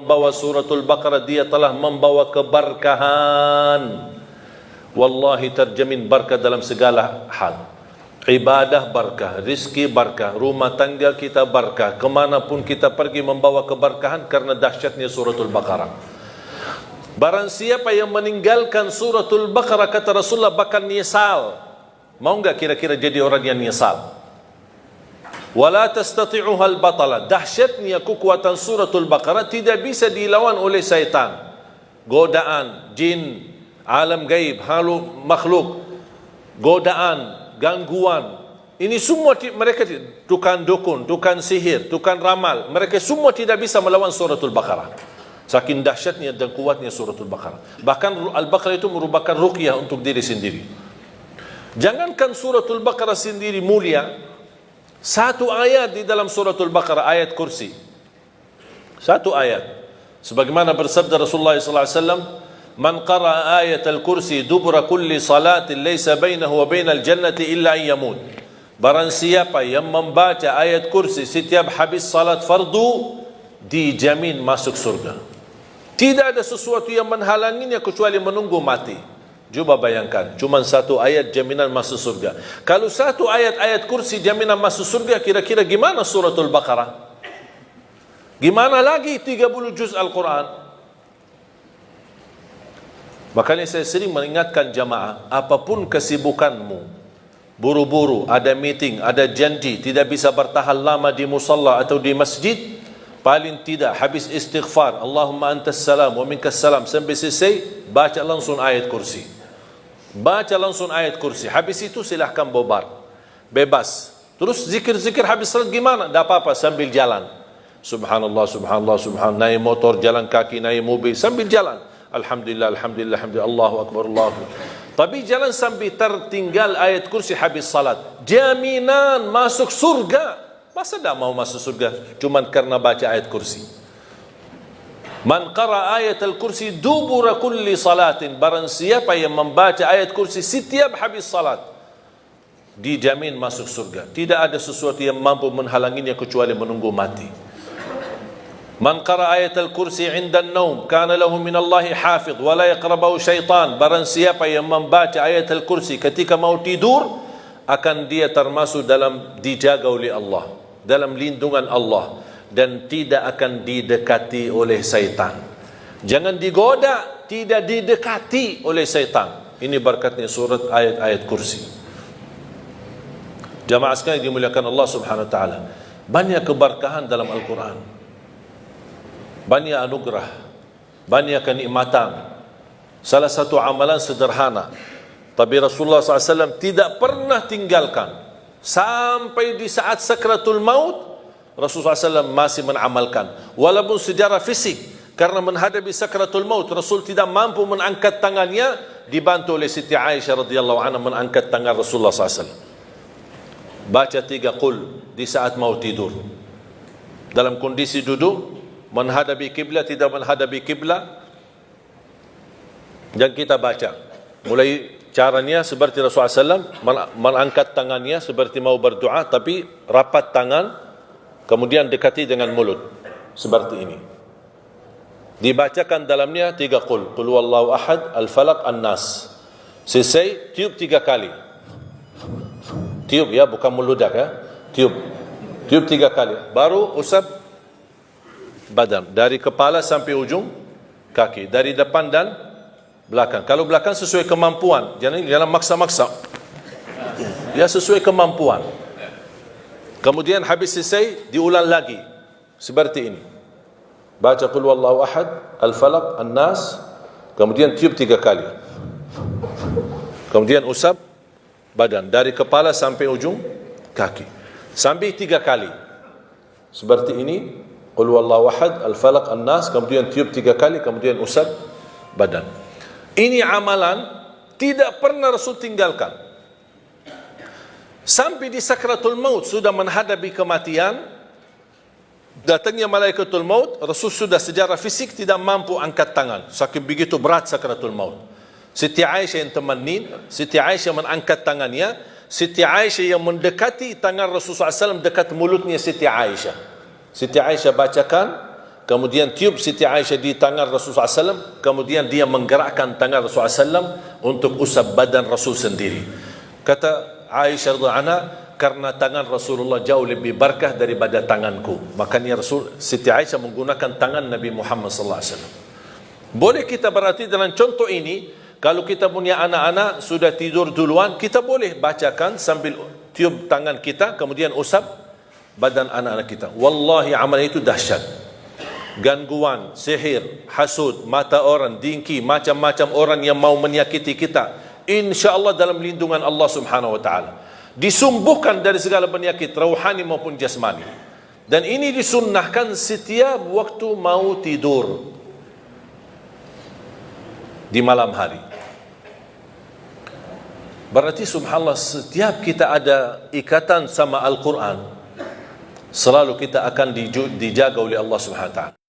membawa suratul Baqarah, dia telah membawa keberkahan. Wallahi terjamin berkah dalam segala hal. Ibadah berkah, rizki berkah, rumah tangga kita berkah, kemanapun kita pergi membawa keberkahan karena dahsyatnya suratul Baqarah. Barang siapa yang meninggalkan suratul Baqarah, kata Rasulullah, bakal nyesal. Mau enggak kira-kira jadi orang yang nyesal? Wala tastati'uha al-batala. Dahsyatnya kekuatan suratul Baqarah tidak bisa dilawan oleh syaitan. Godaan, jin, alam gaib, makhluk, godaan, gangguan. Ini semua mereka, tukang dukun, tukang sihir, tukang ramal, mereka semua tidak bisa melawan suratul Baqarah. Saking dahsyatnya dan kuatnya suratul Baqarah. Bahkan Al-Baqarah itu merupakan ruqyah untuk diri sendiri. Jangankan suratul Baqarah sendiri mulia, satu ayat di dalam suratul Baqarah, ayat kursi, satu ayat, sebagaimana bersabda Rasulullah SAW, man qara'a ayat al-kursi dubra kulli salatin laysa bainahu wa bainal jannati illa an yamut. Barang siapa yang membaca ayat kursi setiap habis salat fardu, dijamin masuk surga. Tidak ada sesuatu yang menghalanginya kecuali menunggu mati. Cuba bayangkan, cuma satu ayat jaminan masuk surga. Kalau satu ayat kursi jaminan masuk surga, kira-kira gimana suratul Baqarah? Gimana lagi 30 juz Al-Quran? Makanya saya sering mengingatkan jamaah, apapun kesibukanmu, buru-buru, ada meeting, ada janji, tidak bisa bertahan lama di musalla atau di masjid, paling tidak habis istighfar, Allahumma antas salam wa minkas salam, sampai selesai, baca langsung ayat kursi. Baca langsung ayat kursi. Habis itu silahkan bobar, bebas. Terus zikir-zikir habis salat gimana? Tak apa-apa, sambil jalan. Subhanallah, subhanallah, subhanallah. Naik motor, jalan kaki, naik mobil, sambil jalan. Alhamdulillah, alhamdulillah, alhamdulillah, Allahu Akbar, Allahu Akbar. Tapi jangan sampai tertinggal ayat kursi habis salat. Jaminan masuk surga. Masa tak mau masuk surga cuman karena baca ayat kursi? Man qara ayat al-kursi dubura kulli salatin. Barang siapa yang membaca ayat kursi setiap habis salat, dijamin masuk surga. Tidak ada sesuatu yang mampu menghalanginya kecuali menunggu mati. Man qara ayat al-kursi inda an-naum kana lahu min Allahi hafidh wa la yaqrabahu syaitan. Barang siapa yang membaca ayat al-kursi ketika mau tidur, akan dia termasuk dalam dijaga oleh Allah, dalam lindungan Allah, dan tidak akan didekati oleh syaitan. Jangan digoda, tidak didekati oleh syaitan. Ini berkatnya surat ayat-ayat kursi. Jamaah sekalian dimuliakan Allah Subhanahu wa taala. Banyak keberkahan dalam Al-Quran. Banyak anugerah, banyak kenikmatan. Salah satu amalan sederhana, tapi Rasulullah SAW tidak pernah tinggalkan. Sampai di saat sakratul maut, Rasulullah SAW masih mengamalkan. Walaupun secara fisik, karena menghadapi sakratul maut, Rasul tidak mampu mengangkat tangannya, dibantu oleh Siti Aisyah radhiyallahu anha mengangkat tangan Rasulullah SAW. Baca 3 qul di saat mau tidur. Dalam kondisi duduk, menghadapi kiblat, tidak menghadapi kiblat, dan kita baca. Mulai caranya seperti Rasulullah SAW, mengangkat tangannya seperti mau berdoa, tapi rapat tangan, kemudian dekati dengan mulut seperti ini. Dibacakan dalamnya 3 qul, qul huwallahu ahad, al-falaq, an-nas. Selesai, tiup 3 kali. Tiup ya, bukan meludak ya. Tiup 3 kali. Baru usap badan dari kepala sampai ujung kaki, dari depan dan belakang. Kalau belakang sesuai kemampuan, jangan maksa-maksa. Ya, sesuai kemampuan. Kemudian habis selesai, diulang lagi seperti ini. Baca qul huwallahu ahad, al-falaq, an-nas, kemudian tiup 3 kali. Kemudian usap badan dari kepala sampai ujung kaki. Sampai 3 kali. Seperti ini, qul huwallahu ahad, al-falaq, an-nas, kemudian tiup 3 kali, kemudian usap badan. Ini amalan tidak pernah Rasul tinggalkan. Sampai di sakratul maut, sudah menghadapi kematian, datangnya malaikatul maut, Rasul sudah secara fisik tidak mampu angkat tangan, saking begitu berat sakratul maut. Siti Aisyah yang temenin, Siti Aisyah mengangkat tangannya, Siti Aisyah yang mendekati tangan Rasulullah SAW dekat mulutnya Siti Aisyah. Siti Aisyah bacakan kemudian tiup Siti Aisyah di tangan Rasulullah SAW, kemudian dia menggerakkan tangan Rasulullah SAW untuk usap badan Rasul sendiri. Kata Aisyah radhiyallahu anha, karena tangan Rasulullah jauh lebih berkah daripada tanganku, makanya Siti Aisyah menggunakan tangan Nabi Muhammad sallallahu alaihi wasallam. Boleh kita berarti dalam contoh ini, kalau kita punya anak-anak sudah tidur duluan, kita boleh bacakan sambil tiup tangan kita, kemudian usap badan anak-anak kita. Wallahi amal itu dahsyat. Gangguan, sihir, hasud, mata orang, dengki, macam-macam orang yang mau menyakiti kita, insya-Allah dalam lindungan Allah Subhanahu wa taala. Disumbuhkan dari segala penyakit rohani maupun jasmani. Dan ini disunnahkan setiap waktu mau tidur di malam hari. Berarti subhanallah, setiap kita ada ikatan sama Al-Quran, selalu kita akan dijaga oleh Allah Subhanahu wa taala.